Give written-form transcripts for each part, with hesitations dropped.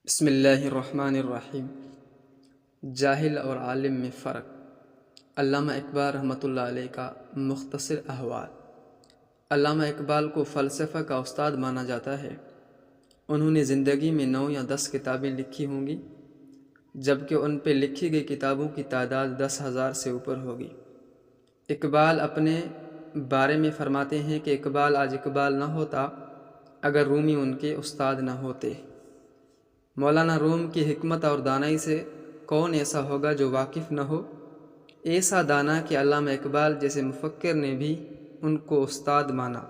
بسم اللہ الرحمن الرحیم۔ جاہل اور عالم میں فرق۔ علامہ اقبال رحمۃ اللہ علیہ کا مختصر احوال۔ علامہ اقبال کو فلسفہ کا استاد مانا جاتا ہے۔ انہوں نے زندگی میں 9 یا 10 کتابیں لکھی ہوں گی، جبکہ ان پہ لکھی گئی کتابوں کی تعداد 10,000 سے اوپر ہوگی۔ اقبال اپنے بارے میں فرماتے ہیں کہ اقبال آج اقبال نہ ہوتا اگر رومی ان کے استاد نہ ہوتے۔ مولانا روم کی حکمت اور دانائی سے کون ایسا ہوگا جو واقف نہ ہو؟ ایسا دانا کہ علامہ اقبال جیسے مفکر نے بھی ان کو استاد مانا۔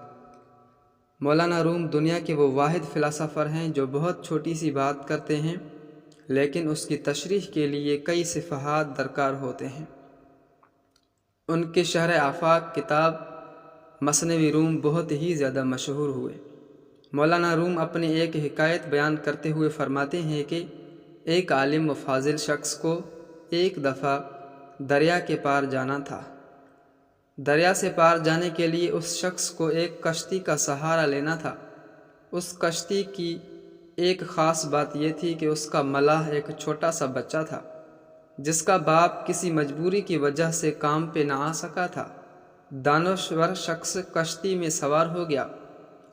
مولانا روم دنیا کے وہ واحد فلاسفر ہیں جو بہت چھوٹی سی بات کرتے ہیں، لیکن اس کی تشریح کے لیے کئی صفحات درکار ہوتے ہیں۔ ان کے شرح آفاق کتاب مثنوی روم بہت ہی زیادہ مشہور ہوئے۔ مولانا روم اپنی ایک حکایت بیان کرتے ہوئے فرماتے ہیں کہ ایک عالم و فاضل شخص کو ایک دفعہ دریا کے پار جانا تھا۔ دریا سے پار جانے کے لیے اس شخص کو ایک کشتی کا سہارا لینا تھا۔ اس کشتی کی ایک خاص بات یہ تھی کہ اس کا ملاح ایک چھوٹا سا بچہ تھا، جس کا باپ کسی مجبوری کی وجہ سے کام پہ نہ آ سکا تھا۔ دانشور شخص کشتی میں سوار ہو گیا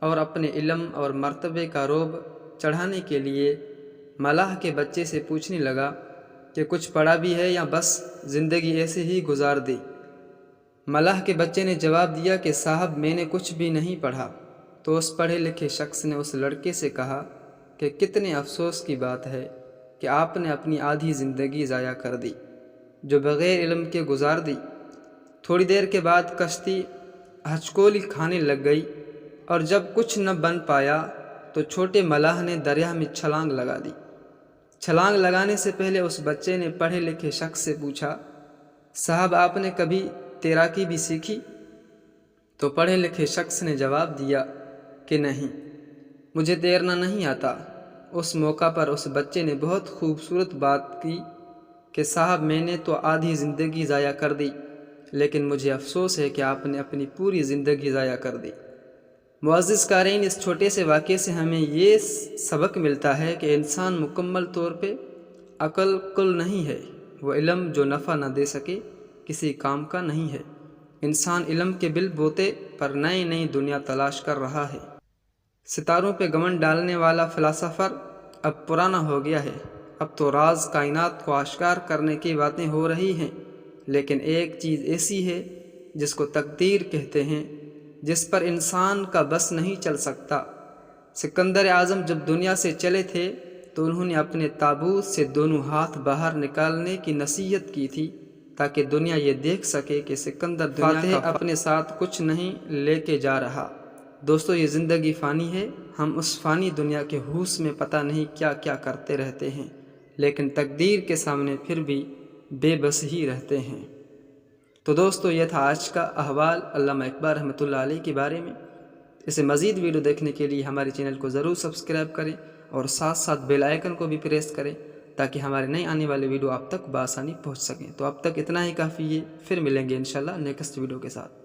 اور اپنے علم اور مرتبے کا روب چڑھانے کے لیے ملاح کے بچے سے پوچھنے لگا کہ کچھ پڑھا بھی ہے یا بس زندگی ایسے ہی گزار دی؟ ملاح کے بچے نے جواب دیا کہ صاحب میں نے کچھ بھی نہیں پڑھا۔ تو اس پڑھے لکھے شخص نے اس لڑکے سے کہا کہ کتنے افسوس کی بات ہے کہ آپ نے اپنی آدھی زندگی ضائع کر دی جو بغیر علم کے گزار دی۔ تھوڑی دیر کے بعد کشتی ہچکولی کھانے لگ گئی اور جب کچھ نہ بن پایا تو چھوٹے ملاح نے دریا میں چھلانگ لگا دی۔ چھلانگ لگانے سے پہلے اس بچے نے پڑھے لکھے شخص سے پوچھا، صاحب آپ نے کبھی تیراکی بھی سیکھی؟ تو پڑھے لکھے شخص نے جواب دیا کہ نہیں، مجھے تیرنا نہیں آتا۔ اس موقع پر اس بچے نے بہت خوبصورت بات کی کہ صاحب میں نے تو آدھی زندگی ضائع کر دی، لیکن مجھے افسوس ہے کہ آپ نے اپنی پوری زندگی ضائع کر دی۔ معزز قارئین، اس چھوٹے سے واقعے سے ہمیں یہ سبق ملتا ہے کہ انسان مکمل طور پہ عقل کل نہیں ہے۔ وہ علم جو نفع نہ دے سکے کسی کام کا نہیں ہے۔ انسان علم کے بل بوتے پر نئی نئی دنیا تلاش کر رہا ہے۔ ستاروں پہ گمنڈ ڈالنے والا فلاسفر اب پرانا ہو گیا ہے۔ اب تو راز کائنات کو آشکار کرنے کی باتیں ہو رہی ہیں، لیکن ایک چیز ایسی ہے جس کو تقدیر کہتے ہیں، جس پر انسان کا بس نہیں چل سکتا۔ سکندر اعظم جب دنیا سے چلے تھے تو انہوں نے اپنے تابوت سے دونوں ہاتھ باہر نکالنے کی نصیحت کی تھی تاکہ دنیا یہ دیکھ سکے کہ سکندر دنیا کا اپنے ساتھ کچھ نہیں لے کے جا رہا۔ دوستو، یہ زندگی فانی ہے۔ ہم اس فانی دنیا کے ہوس میں پتہ نہیں کیا کیا کرتے رہتے ہیں، لیکن تقدیر کے سامنے پھر بھی بے بس ہی رہتے ہیں۔ تو دوستو، یہ تھا آج کا احوال علامہ اقبال رحمۃ اللہ علیہ کے بارے میں۔ اسے مزید ویڈیو دیکھنے کے لیے ہمارے چینل کو ضرور سبسکرائب کریں اور ساتھ ساتھ بیل آئیکن کو بھی پریس کریں تاکہ ہمارے نئے آنے والے ویڈیو آپ تک بآسانی پہنچ سکیں۔ تو اب تک اتنا ہی کافی ہے، پھر ملیں گے انشاءاللہ نیکسٹ ویڈیو کے ساتھ۔